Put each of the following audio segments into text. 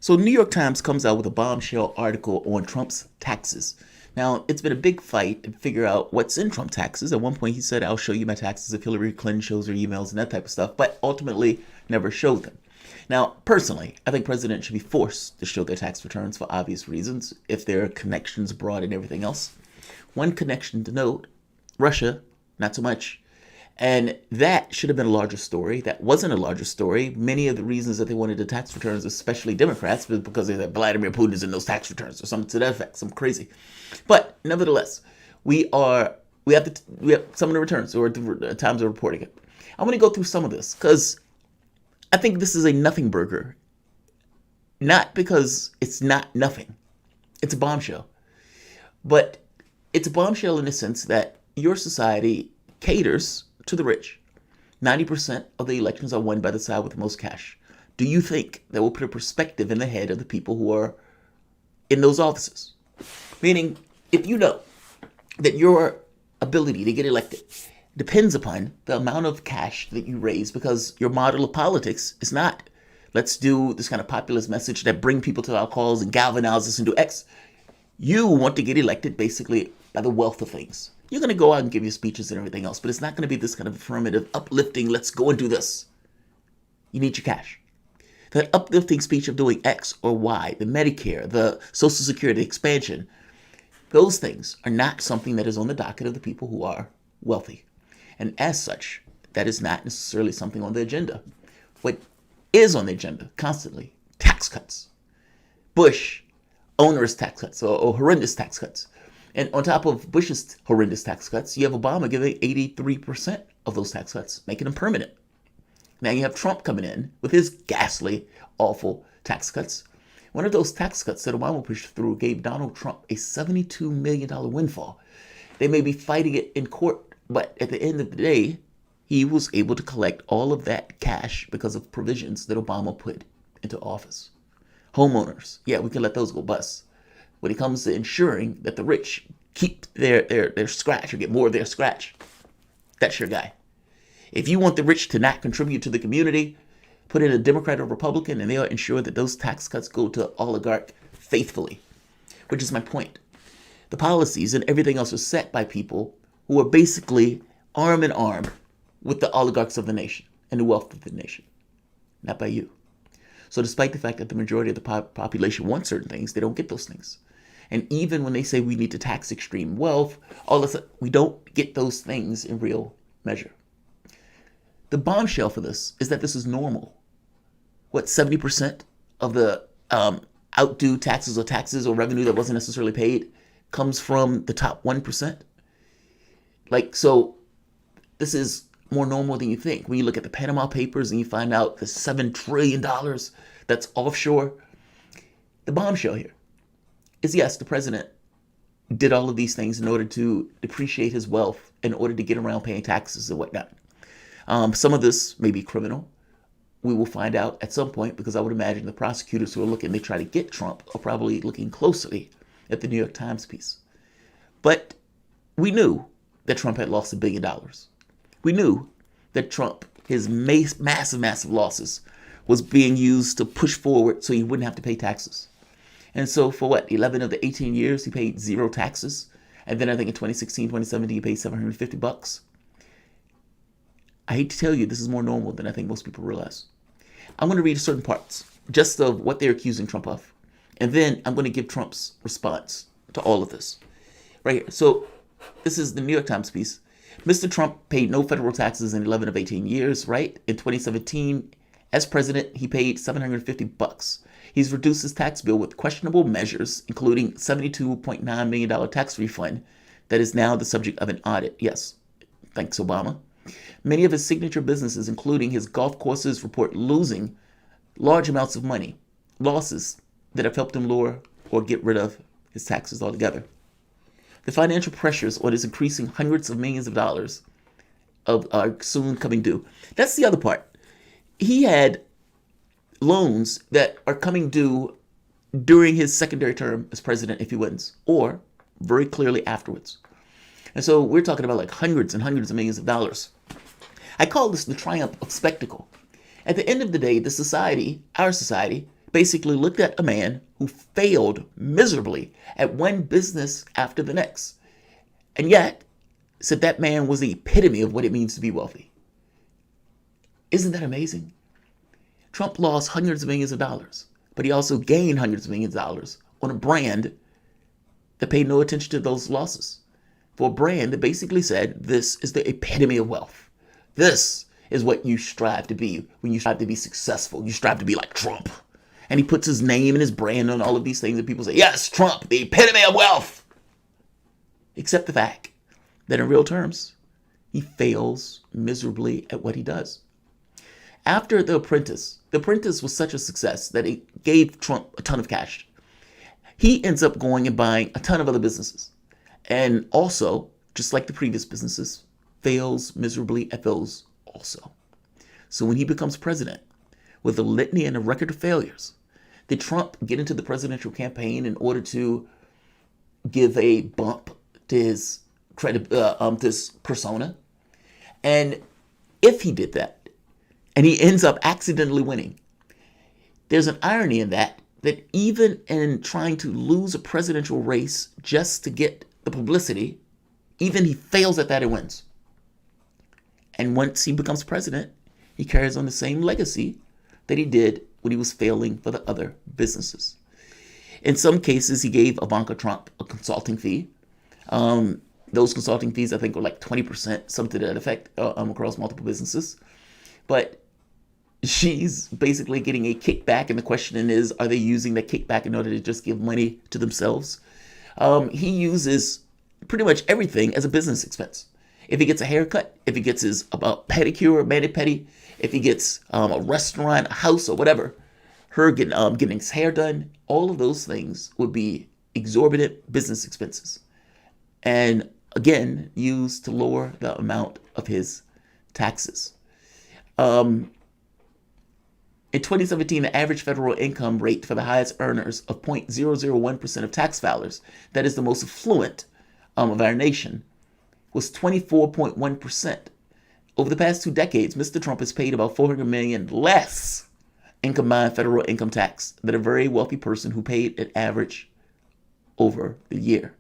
So, New York Times comes out with a bombshell article on Trump's taxes. Now, it's been a big fight to figure out what's in Trump taxes. At one point, he said, I'll show you my taxes if Hillary Clinton shows her emails and that type of stuff, but ultimately never showed them. Now, personally, I think presidents should be forced to show their tax returns for obvious reasons, if there are connections abroad and everything else. One connection to note, Russia, not so much. And that should have been a larger story. That wasn't a larger story. Many of the reasons that they wanted the tax returns, especially Democrats, was because they said Vladimir Putin is in those tax returns or something to that effect, some crazy. But nevertheless, we have some of the returns, or the Times are reporting it. I'm going to go through some of this because I think this is a nothing burger. Not because it's not nothing. It's a bombshell. But it's a bombshell in the sense that your society caters to the rich. 90% of the elections are won by the side with the most cash. Do you think that will put a perspective in the head of the people who are in those offices? Meaning, if you know that your ability to get elected depends upon the amount of cash that you raise, because your model of politics is not, let's do this kind of populist message that bring people to our calls and galvanize us and do X. You want to get elected basically by the wealth of things. You're going to go out and give your speeches and everything else, but it's not going to be this kind of affirmative, uplifting, let's go and do this. You need your cash. That uplifting speech of doing X or Y, the Medicare, the Social Security expansion, those things are not something that is on the docket of the people who are wealthy. And as such, that is not necessarily something on the agenda. What is on the agenda constantly? Tax cuts. Bush, onerous tax cuts or horrendous tax cuts. And on top of Bush's horrendous tax cuts, you have Obama giving 83% of those tax cuts, making them permanent. Now you have Trump coming in with his ghastly, awful tax cuts. One of those tax cuts that Obama pushed through gave Donald Trump a $72 million windfall. They may be fighting it in court, but at the end of the day, he was able to collect all of that cash because of provisions that Obama put into office. Homeowners, yeah, we can let those go bust. When it comes to ensuring that the rich keep their scratch or get more of their scratch, that's your guy. If you want the rich to not contribute to the community, put in a Democrat or Republican and they'll ensure that those tax cuts go to oligarch faithfully, which is my point. The policies and everything else are set by people who are basically arm in arm with the oligarchs of the nation and the wealth of the nation, not by you. So despite the fact that the majority of the population wants certain things, they don't get those things. And even when they say we need to tax extreme wealth, all of a sudden, we don't get those things in real measure. The bombshell for this is that this is normal. What, 70% of the outdue taxes or revenue that wasn't necessarily paid comes from the top 1%? So this is more normal than you think. When you look at the Panama Papers and you find out the $7 trillion that's offshore, the bombshell here is, yes, the president did all of these things in order to depreciate his wealth in order to get around paying taxes and whatnot. Some of this may be criminal. We will find out at some point, because I would imagine the prosecutors who are looking, they try to get Trump, are probably looking closely at the New York Times piece. But we knew that Trump had lost $1 billion. We knew that Trump, his massive losses, was being used to push forward so he wouldn't have to pay taxes. And so for 11 of the 18 years, he paid zero taxes. And then I think in 2016, 2017, he paid $750. I hate to tell you, this is more normal than I think most people realize. I'm going to read certain parts just of what they're accusing Trump of. And then I'm going to give Trump's response to all of this. Right here. So this is the New York Times piece. Mr. Trump paid no federal taxes in 11 of 18 years, right? In 2017, as president, he paid $750. He's reduced his tax bill with questionable measures, including $72.9 million tax refund that is now the subject of an audit. Yes, thanks, Obama. Many of his signature businesses, including his golf courses, report losing large amounts of money, losses that have helped him lower or get rid of his taxes altogether. The financial pressures on his increasing hundreds of millions of dollars are soon coming due. That's the other part. He had loans that are coming due during his secondary term as president if he wins, or very clearly afterwards. And so we're talking about hundreds and hundreds of millions of dollars. I call this the triumph of spectacle. At the end of the day, the society, our society, basically looked at a man who failed miserably at one business after the next, and yet said that man was the epitome of what it means to be wealthy. Isn't that amazing? Trump lost hundreds of millions of dollars, but he also gained hundreds of millions of dollars on a brand that paid no attention to those losses. For a brand that basically said, this is the epitome of wealth. This is what you strive to be when you strive to be successful. You strive to be like Trump. And he puts his name and his brand on all of these things, and people say, yes, Trump, the epitome of wealth. Except the fact that in real terms, he fails miserably at what he does. After The Apprentice was such a success that it gave Trump a ton of cash. He ends up going and buying a ton of other businesses. And also, just like the previous businesses, fails miserably at those also. So when he becomes president, with a litany and a record of failures, did Trump get into the presidential campaign in order to give a bump to his this persona? And if he did that, and he ends up accidentally winning, there's an irony in that even in trying to lose a presidential race just to get the publicity, even he fails at that and wins. And once he becomes president, he carries on the same legacy that he did when he was failing for the other businesses. In some cases, he gave Ivanka Trump a consulting fee. Those consulting fees, I think, were like 20%, something to that effect, across multiple businesses. But she's basically getting a kickback, and the question is, are they using that kickback in order to just give money to themselves? He uses pretty much everything as a business expense. If he gets a haircut, if he gets his pedicure, mani-pedi, if he gets a restaurant, a house, or whatever, her getting his hair done, all of those things would be exorbitant business expenses. And again, used to lower the amount of his taxes. In 2017, the average federal income rate for the highest earners of 0.001% of tax filers, that is the most affluent of our nation, was 24.1%. Over the past 2 decades, Mr. Trump has paid about $400 million less in combined federal income tax than a very wealthy person who paid an average over the year.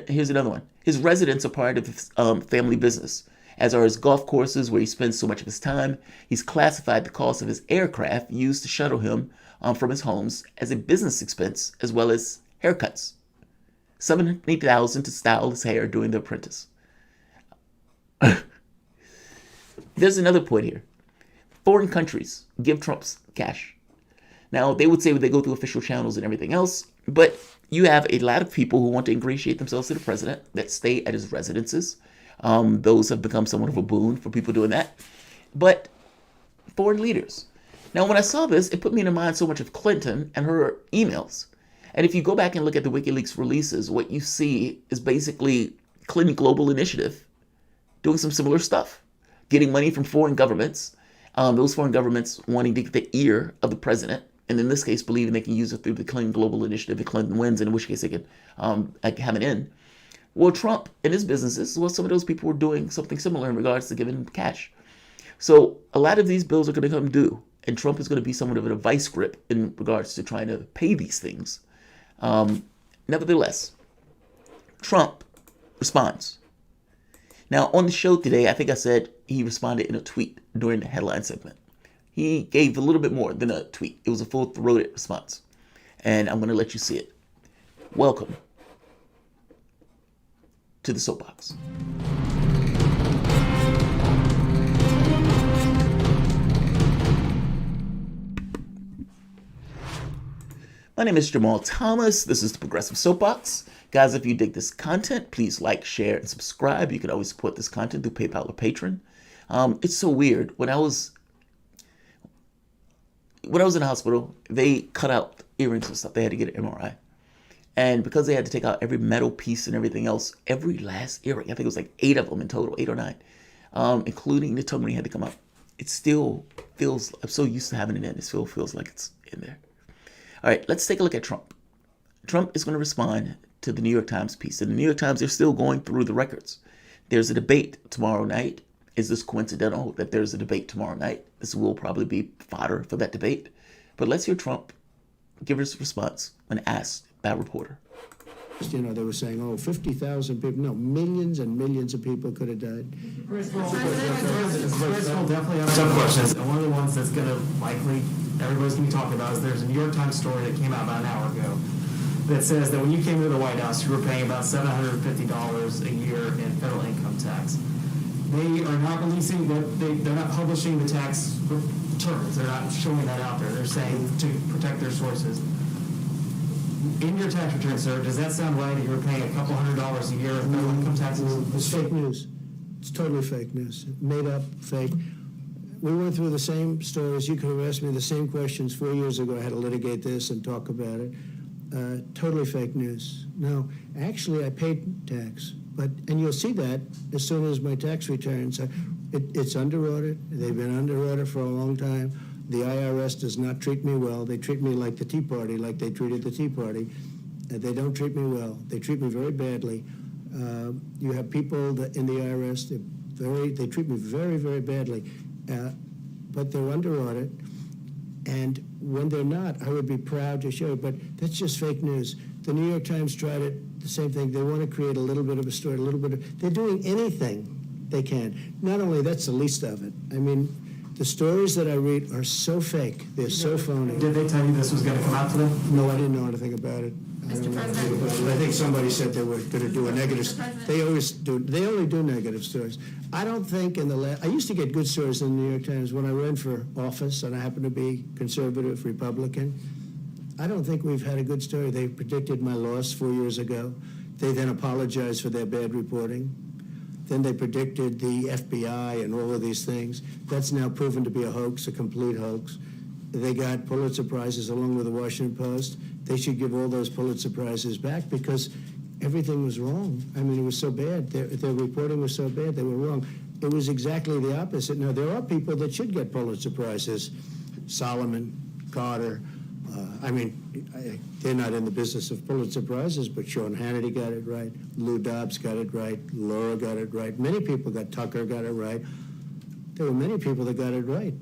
Here's another one. His residents are part of his family business, as are his golf courses where he spends so much of his time. He's classified the cost of his aircraft used to shuttle him from his homes as a business expense, as well as haircuts. $780,000 to style his hair during The Apprentice. There's another point here. Foreign countries give Trump's cash. Now, they would say they go through official channels and everything else, but you have a lot of people who want to ingratiate themselves to the president that stay at his residences. Those have become somewhat of a boon for people doing that. But foreign leaders. Now, when I saw this, it put me in mind so much of Clinton and her emails. And if you go back and look at the WikiLeaks releases, what you see is basically Clinton Global Initiative doing some similar stuff, getting money from foreign governments, those foreign governments wanting to get the ear of the president, and in this case, believing they can use it through the Clinton Global Initiative if Clinton wins, in which case they could have it in. Well, Trump and his businesses, well, some of those people were doing something similar in regards to giving cash. So a lot of these bills are going to come due, and Trump is going to be somewhat of a vice grip in regards to trying to pay these things. Nevertheless, Trump responds. Now, on the show today, I think I said he responded in a tweet during the headline segment. He gave a little bit more than a tweet. It was a full-throated response. And I'm going to let you see it. Welcome to the Soapbox. My name is Jamarl Thomas. This is the Progressive Soapbox. Guys, if you dig this content, please like, share, and subscribe. You can always support this content through PayPal or Patreon. It's so weird. When I was in the hospital, they cut out earrings and stuff. They had to get an MRI. And because they had to take out every metal piece and everything else, every last earring, I think it was like 8 of them in total, 8 or 9, including the tongue ring had to come out. It still feels, I'm so used to having it in, it still feels like it's in there. All right, let's take a look at Trump. Trump is going to respond to the New York Times piece. And the New York Times, they're still going through the records. There's a debate tomorrow night Is this coincidental that there's a debate tomorrow night? This will probably be fodder for that debate. But let's hear Trump give his response when asked by a reporter. They were saying, 50,000 people. No, millions and millions of people could have died. Chris will definitely have some questions. And one of the ones that's going to likely, everybody's going to be talking about, is there's a New York Times story that came out about an hour ago that says that when you came to the White House, you were paying about $750 a year in federal income tax. They are not releasing, they're not publishing the tax returns. They're not showing that out there. They're saying to protect their sources. In your tax return, sir, does that sound right that you were paying a couple $100 a year of federal income taxes? It's fake news. It's totally fake news. Made up, fake. We went through the same stories. You could have asked me the same questions 4 years ago. I had to litigate this and talk about it. Totally fake news. No, actually, I paid tax. And you'll see that as soon as my tax returns. It's under audit. They've been under audit for a long time. The IRS does not treat me well. They treat me like the Tea Party, like they treated the Tea Party. They don't treat me well. They treat me very badly. You have people in the IRS, they treat me very, very badly. But they're under audit. And when they're not, I would be proud to show it. But that's just fake news. The New York Times tried it, the same thing. They want to create a little bit of a story, they're doing anything they can. Not only that's the least of it. I mean, the stories that I read are so fake. They're so phony. Did they tell you this was going to come out today? No, I didn't know anything about it. Mr. President. I think somebody said they were going to do a negative. They always do. They only do negative stories. I don't think I used to get good stories in the New York Times when I ran for office, and I happened to be conservative Republican. I don't think we've had a good story. They predicted my loss 4 years ago. They then apologized for their bad reporting. Then they predicted the FBI and all of these things. That's now proven to be a hoax, a complete hoax. They got Pulitzer Prizes along with the Washington Post. They should give all those Pulitzer Prizes back because everything was wrong. I mean, it was so bad. Their reporting was so bad, they were wrong. It was exactly the opposite. Now, there are people that should get Pulitzer Prizes. Solomon, Carter. They're not in the business of Pulitzer Prizes, but Sean Hannity got it right. Lou Dobbs got it right. Laura got it right. Many people Tucker got it right. There were many people that got it right.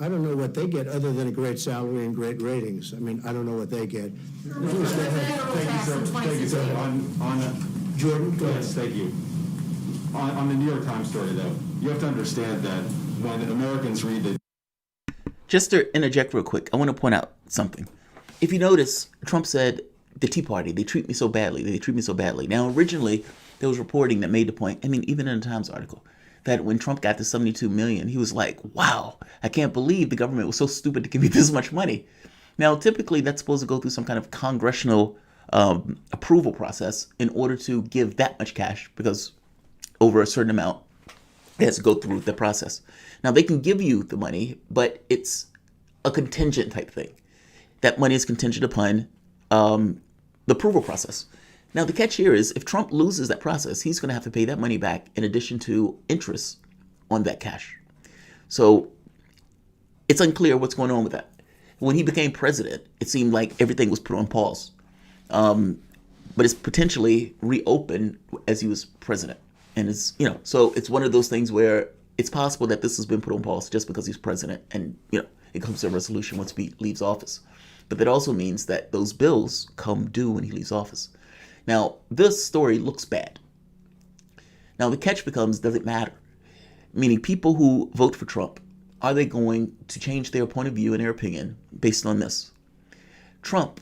I don't know what they get other than a great salary and great ratings. I mean, I don't know what they get. Thank you, sir. Thank you, sir. On Jordan, go ahead. Yes, thank you. On the New York Times story, though, you have to understand that when Americans read the... Just to interject real quick, I want to point out something. If you notice, Trump said, the Tea Party, they treat me so badly. They treat me so badly. Now, originally, there was reporting that made the point, even in the Times article, that when Trump got to 72 million, he was like, wow, I can't believe the government was so stupid to give me this much money. Now, typically, that's supposed to go through some kind of congressional approval process in order to give that much cash, because over a certain amount, it has to go through the process. Now, they can give you the money, but it's a contingent type thing. That money is contingent upon the approval process. Now, the catch here is if Trump loses that process, he's going to have to pay that money back in addition to interest on that cash. So it's unclear what's going on with that. When he became president, it seemed like everything was put on pause. But it's potentially reopened as he was president. And so it's one of those things where it's possible that this has been put on pause just because he's president and, it comes to a resolution once he leaves office. But that also means that those bills come due when he leaves office. Now, this story looks bad. Now, the catch becomes, does it matter? Meaning people who vote for Trump, are they going to change their point of view and their opinion based on this? Trump,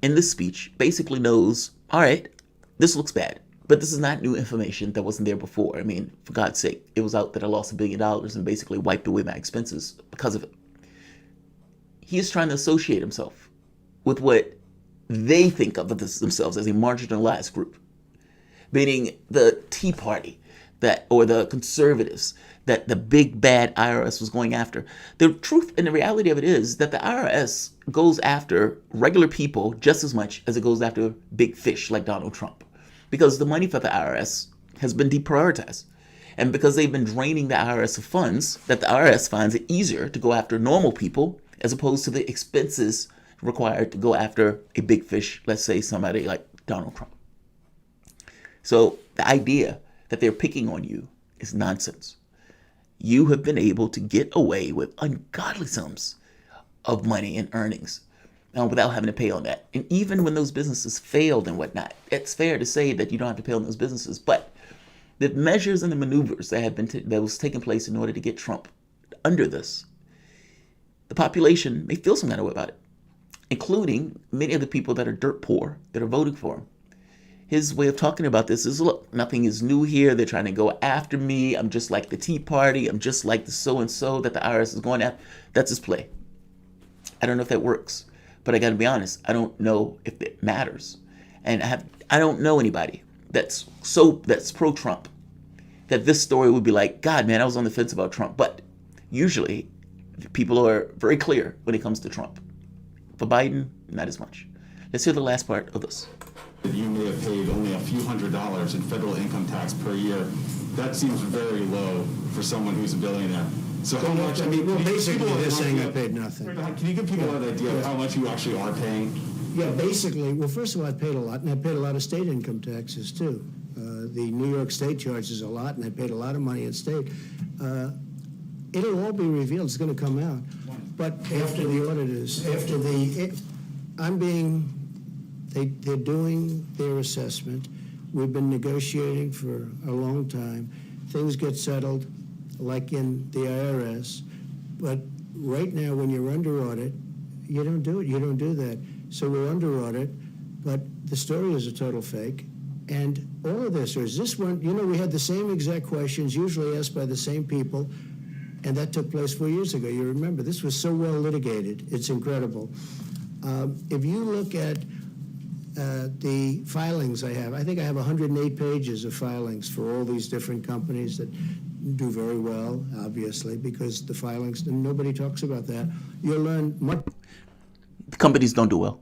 in this speech, basically knows, all right, this looks bad. But this is not new information that wasn't there before. I mean, for God's sake, it was out that I lost $1 billion and basically wiped away my expenses because of it. He is trying to associate himself with what they think of themselves as a marginalized group, meaning the Tea Party or the conservatives that the big bad IRS was going after. The truth and the reality of it is that the IRS goes after regular people just as much as it goes after big fish like Donald Trump. Because the money for the IRS has been deprioritized. And because they've been draining the IRS of funds, that the IRS finds it easier to go after normal people as opposed to the expenses required to go after a big fish, let's say somebody like Donald Trump. So the idea that they're picking on you is nonsense. you have been able to get away with ungodly sums of money and earnings without having to pay on that. And even when those businesses failed and whatnot, it's fair to say that you don't have to pay on those businesses. But the measures and the maneuvers that have been that was taking place in order to get Trump under this, the population may feel some kind of way about it, including many of the people that are dirt poor that are voting for him. His way of talking about this is, look, nothing is new here. They're trying to go after me. I'm just like the Tea Party. I'm just like the so-and-so that the IRS is going at. That's his play. I don't know if that works, but I got to be honest. I don't know if it matters. And I don't know anybody that's pro-Trump that this story would be like, God, man, I was on the fence about Trump. But usually people are very clear when it comes to Trump. For Biden, not as much. Let's hear the last part of this. You may have paid only a few $100s in federal income tax per year. That seems very low for someone who's a billionaire. So how much? I mean, Well, can you give basically, people they're an saying I idea- paid nothing. Can you give people an idea of how much you actually are paying? Yeah, basically, well, first of all, I paid a lot, and I paid a lot of state income taxes, too. The New York State charges a lot, and I paid a lot of money in state. It'll all be revealed. It's going to come out. But after the auditors, they're doing their assessment. We've been negotiating for a long time. Things get settled, like in the IRS. But right now, when you're under audit, you don't do it. You don't do that. So we're under audit, but the story is a total fake. And all of this, or is this one, we had the same exact questions, usually asked by the same people, and that took place 4 years ago. You remember, this was so well litigated. It's incredible. If you look at the filings I think I have 108 pages of filings for all these different companies that do very well, obviously, because the filings, and nobody talks about that. You'll learn much. The companies don't do well.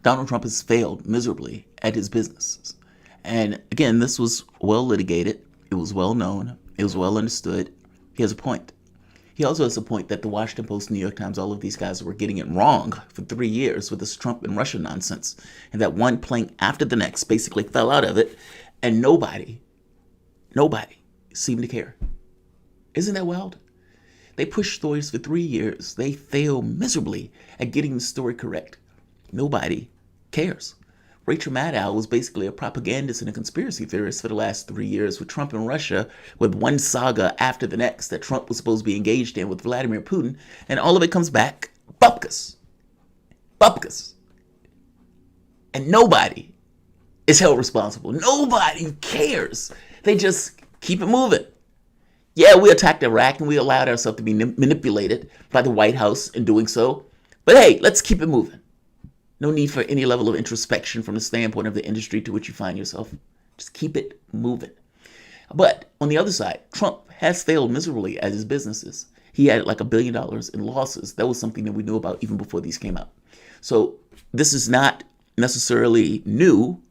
Donald Trump has failed miserably at his businesses. And again, this was well litigated. It was well known. It was well understood. He has a point. He also has a point that the Washington Post, New York Times, all of these guys were getting it wrong for 3 years with this Trump and Russia nonsense. And that one plank after the next basically fell out of it. And nobody seemed to care. Isn't that wild? They pushed stories for 3 years. They failed miserably at getting the story correct. Nobody cares. Rachel Maddow was basically a propagandist and a conspiracy theorist for the last 3 years with Trump and Russia, with one saga after the next that Trump was supposed to be engaged in with Vladimir Putin, and all of it comes back bupkis. Bupkis. And nobody is held responsible. Nobody cares. They just keep it moving. Yeah, we attacked Iraq and we allowed ourselves to be manipulated by the White House in doing so. But hey, let's keep it moving. No need for any level of introspection from the standpoint of the industry to which you find yourself. Just keep it moving. But on the other side, Trump has failed miserably at his businesses. He had like $1 billion in losses. That was something that we knew about even before these came out. So this is not necessarily new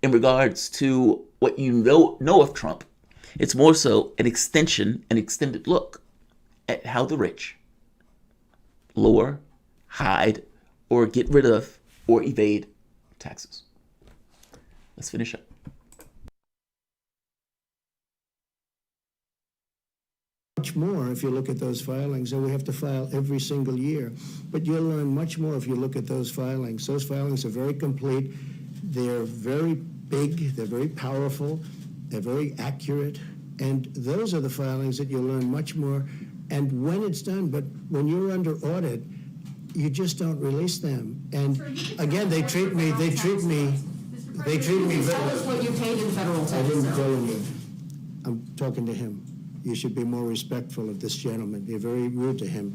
in regards to what you know of Trump. It's more so an extended look at how the rich lower, hide, or get rid of, or evade taxes. Let's finish up. Much more if you look at those filings, and we have to file every single year. But you'll learn much more if you look at those filings. Those filings are very complete. They're very big. They're very powerful. They're very accurate. And those are the filings that you'll learn much more. And when it's done, but when you're under audit, you just don't release them. And again, they treat me very Tell us what you paid in federal I taxes. didn't tell you. I'm talking to him. You should be more respectful of this gentleman. You're very rude to him.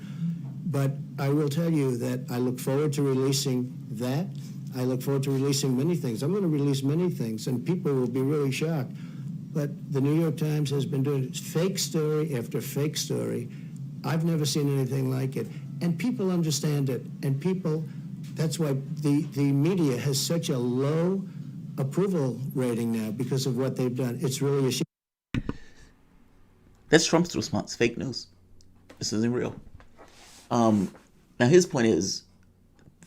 But I will tell you that I look forward to releasing that. I look forward to releasing many things. I'm going to release many things, and people will be really shocked. But the New York Times has been doing fake story after fake story. I've never seen anything like it. And people understand it. And people, that's why the media has such a low approval rating now because of what they've done. It's really a shame. That's Trump's response. Fake news. This isn't real. Now his point is,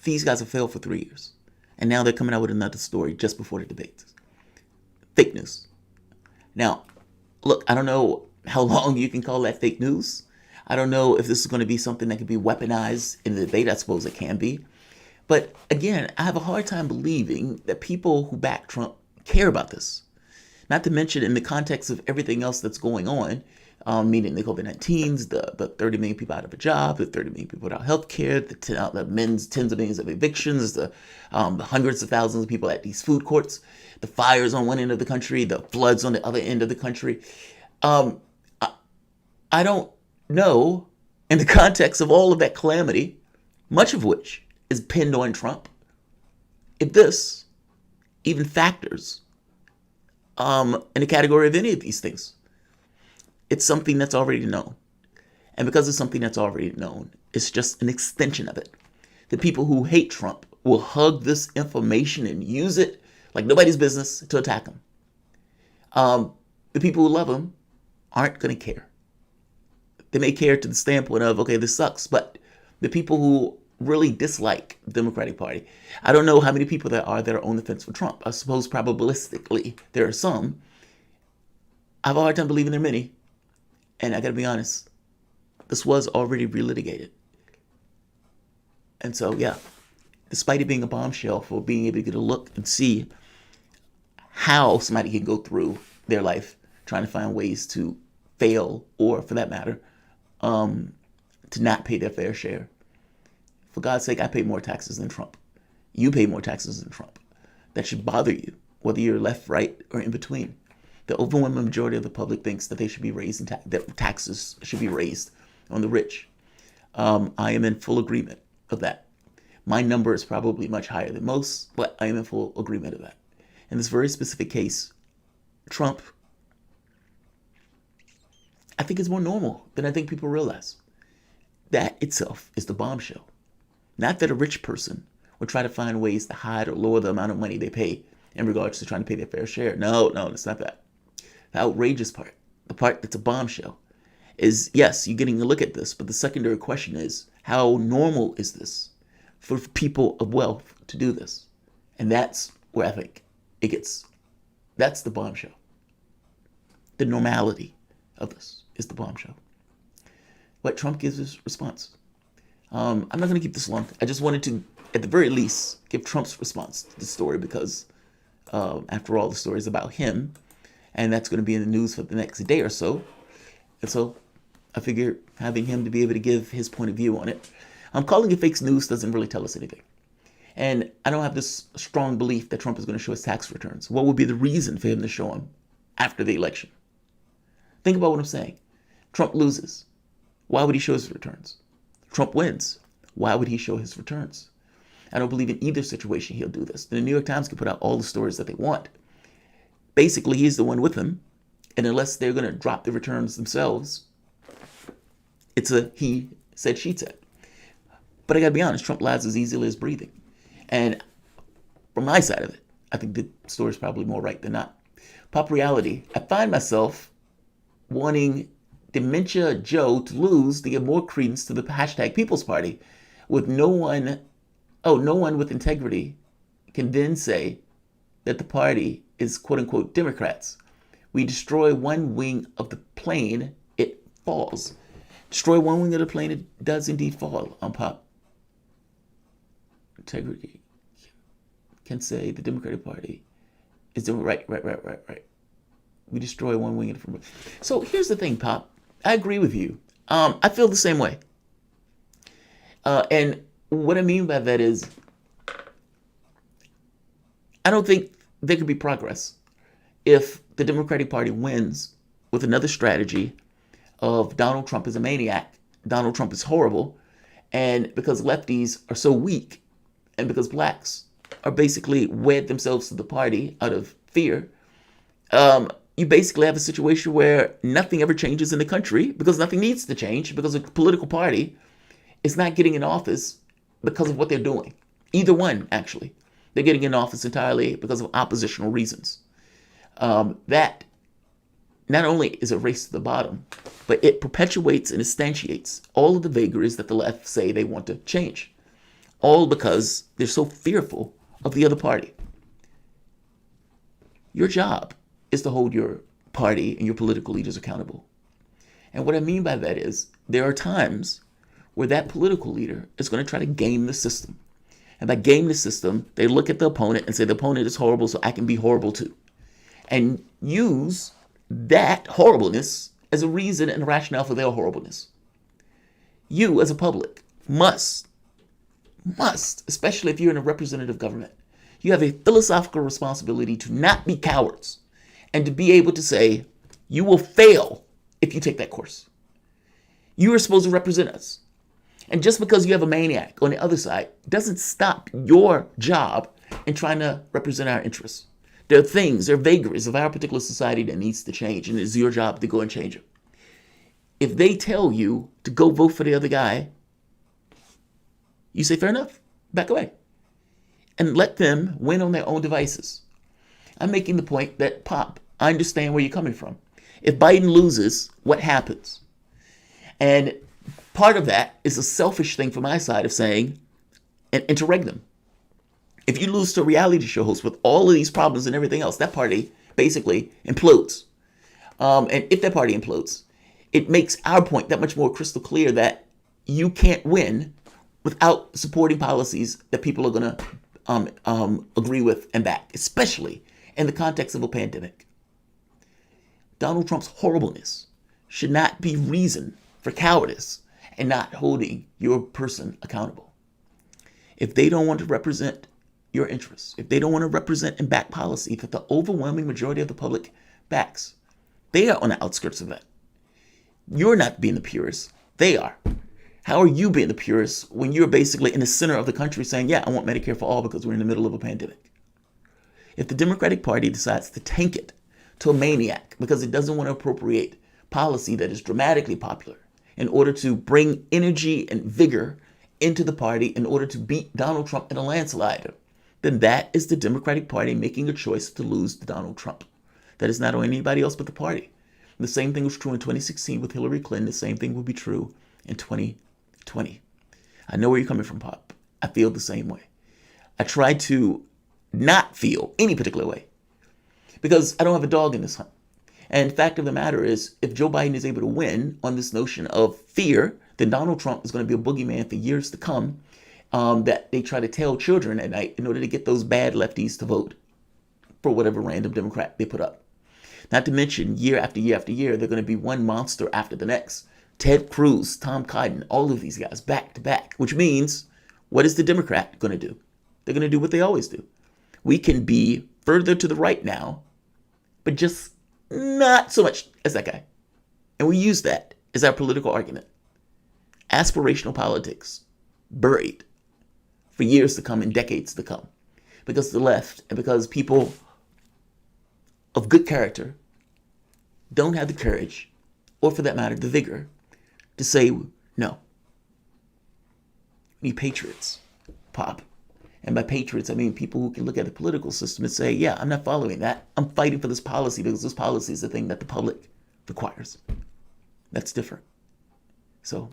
these guys have failed for 3 years. And now they're coming out with another story just before the debates. Fake news. Now, look, I don't know how long you can call that fake news. I don't know if this is going to be something that can be weaponized in the debate. I suppose it can be. But again, I have a hard time believing that people who back Trump care about this. Not to mention in the context of everything else that's going on, meaning the COVID-19s, the 30 million people out of a job, the 30 million people without health care, the tens of millions of evictions, the hundreds of thousands of people at these food courts, the fires on one end of the country, the floods on the other end of the country. I don't know, in the context of all of that calamity, much of which is pinned on Trump, if this even factors in the category of any of these things. It's something that's already known. And because it's something that's already known, it's just an extension of it. The people who hate Trump will hug this information and use it like nobody's business to attack him. The people who love him aren't going to care. They may care to the standpoint of, okay, this sucks, but the people who really dislike the Democratic Party, I don't know how many people there are that are on the fence for Trump. I suppose probabilistically there are some. I have a hard time believing there are many. And I got to be honest, this was already relitigated. And so, yeah, despite it being a bombshell for being able to get a look and see how somebody can go through their life trying to find ways to fail or, for that matter, to not pay their fair share. For God's sake, I pay more taxes than Trump. You pay more taxes than Trump. That should bother you, whether you're left, right, or in between. The overwhelming majority of the public thinks that they should be raised that taxes should be raised on the rich. I am in full agreement of that. My number is probably much higher than most, but I am in full agreement of that. In this very specific case, Trump, I think is more normal than I think people realize. That itself is the bombshell. Not that a rich person would try to find ways to hide or lower the amount of money they pay in regards to trying to pay their fair share. No, it's not that. The outrageous part, the part that's a bombshell, is yes, you're getting a look at this, but the secondary question is, how normal is this for people of wealth to do this? And that's where I think it gets, that's the bombshell. The normality of this is the bombshell. But Trump gives his response. I'm not going to keep this long. I just wanted to, at the very least, give Trump's response to the story because, after all, the story is about him. And that's going to be in the news for the next day or so. And so I figured having him to be able to give his point of view on it. Calling it fake news doesn't really tell us anything. And I don't have this strong belief that Trump is going to show his tax returns. What would be the reason for him to show them after the election? Think about what I'm saying. Trump loses. Why would he show his returns? Trump wins. Why would he show his returns? I don't believe in either situation he'll do this. The New York Times can put out all the stories that they want. Basically, he's the one with them. And unless they're going to drop the returns themselves, it's a he said, she said. But I got to be honest, Trump lies as easily as breathing. And from my side of it, I think the story is probably more right than not. Pop reality, I find myself wanting Dementia Joe to lose to give more credence to the hashtag People's Party, with no one with integrity can then say that the party is quote unquote Democrats. We destroy one wing of the plane, it falls. Destroy one wing of the plane, it does indeed fall on Pop. Integrity can say the Democratic Party is doing right. We destroy one wing of the plane. So here's the thing, Pop. I agree with you. I feel the same way. And what I mean by that is, I don't think there could be progress if the Democratic Party wins with another strategy of Donald Trump is a maniac, Donald Trump is horrible, and because lefties are so weak, and because blacks are basically wed themselves to the party out of fear, you basically have a situation where nothing ever changes in the country because nothing needs to change because a political party is not getting in office because of what they're doing. Either one, actually. They're getting in office entirely because of oppositional reasons. That not only is a race to the bottom, but it perpetuates and instantiates all of the vagaries that the left say they want to change. All because they're so fearful of the other party. Your job is to hold your party and your political leaders accountable. And what I mean by that is there are times where that political leader is going to try to game the system. And by game the system, they look at the opponent and say, the opponent is horrible, so I can be horrible too. And use that horribleness as a reason and a rationale for their horribleness. You, as a public, must, especially if you're in a representative government, you have a philosophical responsibility to not be cowards and to be able to say, you will fail if you take that course. You are supposed to represent us. And just because you have a maniac on the other side doesn't stop your job in trying to represent our interests. There are things, there are vagaries of our particular society that needs to change, and it's your job to go and change it. If they tell you to go vote for the other guy, you say, fair enough, back away. And let them win on their own devices. I'm making the point that, Pop, I understand where you're coming from. If Biden loses, what happens? And part of that is a selfish thing from my side of saying, and interregnum. If you lose to a reality show host with all of these problems and everything else, that party basically implodes. And if that party implodes, it makes our point that much more crystal clear that you can't win without supporting policies that people are going to agree with and back, especially in the context of a pandemic. Donald Trump's horribleness should not be reason for cowardice and not holding your person accountable. If they don't want to represent your interests, if they don't want to represent and back policy that the overwhelming majority of the public backs, they are on the outskirts of that. You're not being the purist, they are. How are you being the purist when you're basically in the center of the country saying, yeah, I want Medicare for all because we're in the middle of a pandemic? If the Democratic Party decides to tank it to a maniac because it doesn't want to appropriate policy that is dramatically popular in order to bring energy and vigor into the party in order to beat Donald Trump in a landslide, then that is the Democratic Party making a choice to lose to Donald Trump. That is not on anybody else but the party. The same thing was true in 2016 with Hillary Clinton. The same thing will be true in 2020. I know where you're coming from, Pop. I feel the same way. I try to not feel any particular way because I don't have a dog in this hunt. And the fact of the matter is, if Joe Biden is able to win on this notion of fear, then Donald Trump is going to be a boogeyman for years to come, that they try to tell children at night in order to get those bad lefties to vote for whatever random Democrat they put up. Not to mention, year after year after year, they're going to be one monster after the next. Ted Cruz, Tom Cotton, all of these guys back to back, which means, what is the Democrat going to do? They're going to do what they always do. We can be further to the right now, but just not so much as that guy. And we use that as our political argument. Aspirational politics, buried for years to come and decades to come. Because the left and because people of good character don't have the courage, or for that matter, the vigor, to say no. We need patriots, Pop. And by patriots, I mean people who can look at the political system and say, yeah, I'm not following that. I'm fighting for this policy because this policy is the thing that the public requires. That's different. So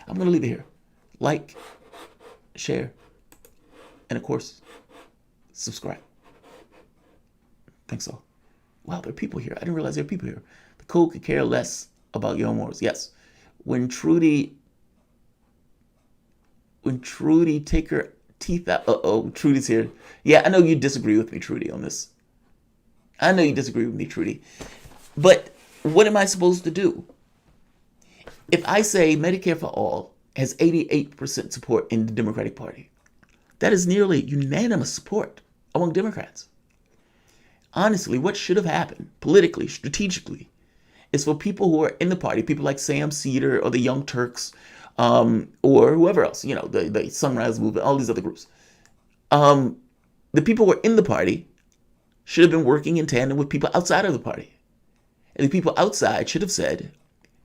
I'm going to leave it here. Like, share, and of course, subscribe. Thanks all. Wow, there are people here. I didn't realize there are people here. The code could care less about your morals. Yes. When Trudy take her teeth out. Trudy's here. Yeah, I know you disagree with me, Trudy, on this. I know you disagree with me, Trudy. But what am I supposed to do? If I say Medicare for all has 88% support in the Democratic Party, that is nearly unanimous support among Democrats. Honestly, what should have happened politically, strategically, is for people who are in the party, people like Sam Cedar or the Young Turks, or whoever else, the Sunrise Movement, all these other groups. The people who are in the party should have been working in tandem with people outside of the party. And the people outside should have said,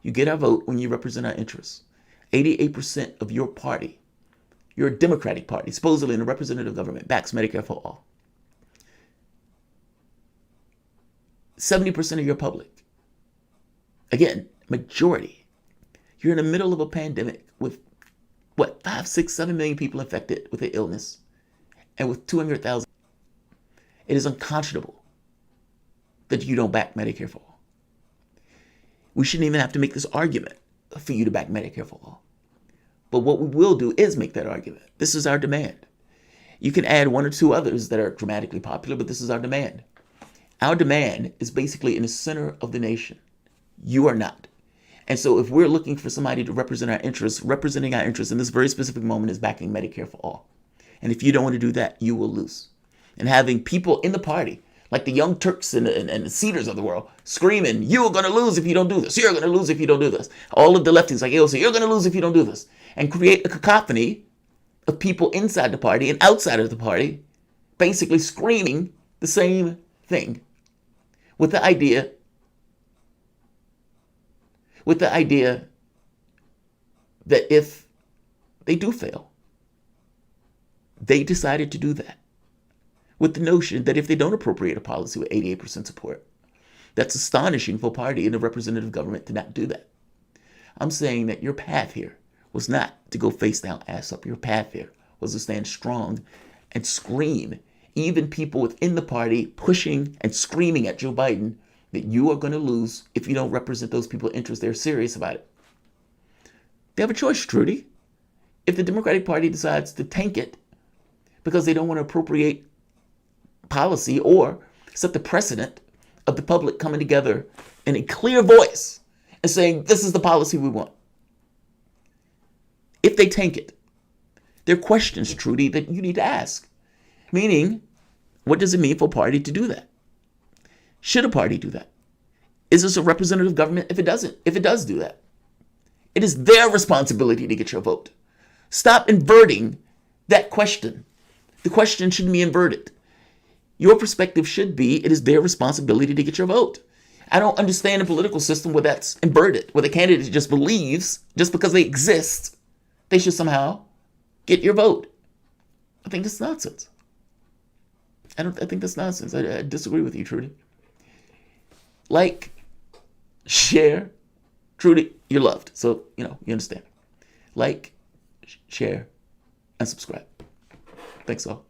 you get our vote when you represent our interests. 88% of your party, your Democratic Party, supposedly in a representative government, backs Medicare for all. 70% of your public, again, majority, you're in the middle of a pandemic with, 5, 6, 7 million people infected with the illness and with 200,000. It is unconscionable that you don't back Medicare for all. We shouldn't even have to make this argument for you to back Medicare for all. But what we will do is make that argument. This is our demand. You can add one or two others that are dramatically popular, but this is our demand. Our demand is basically in the center of the nation. You are not. And so if we're looking for somebody to represent our interests, representing our interests in this very specific moment is backing Medicare for all. And if you don't want to do that, you will lose. And having people in the party, like the Young Turks and the Cedars of the world, screaming, you're going to lose if you don't do this. You're going to lose if you don't do this. All of the lefties like AOC, you're going to lose if you don't do this. And create a cacophony of people inside the party and outside of the party basically screaming the same thing with the idea that if they do fail, they decided to do that with the notion that if they don't appropriate a policy with 88% support, that's astonishing for a party in a representative government to not do that. I'm saying that your path here was not to go face down, ass up. Your path here was to stand strong and scream, even people within the party pushing and screaming at Joe Biden that you are going to lose if you don't represent those people's interests. They're serious about it. They have a choice, Trudy. If the Democratic Party decides to tank it because they don't want to appropriate policy or set the precedent of the public coming together in a clear voice and saying, this is the policy we want. If they tank it, there are questions, Trudy, that you need to ask. Meaning, what does it mean for a party to do that? Should a party do that? Is this a representative government if it doesn't? If it does do that? It is their responsibility to get your vote. Stop inverting that question. The question shouldn't be inverted. Your perspective should be, it is their responsibility to get your vote. I don't understand a political system where that's inverted, where the candidate just believes, just because they exist, they should somehow get your vote. I think that's nonsense. I think that's nonsense. I disagree with you, Trudy. Like, share. Trudy, you're loved. So, you understand. Like, share, and subscribe. Thanks all.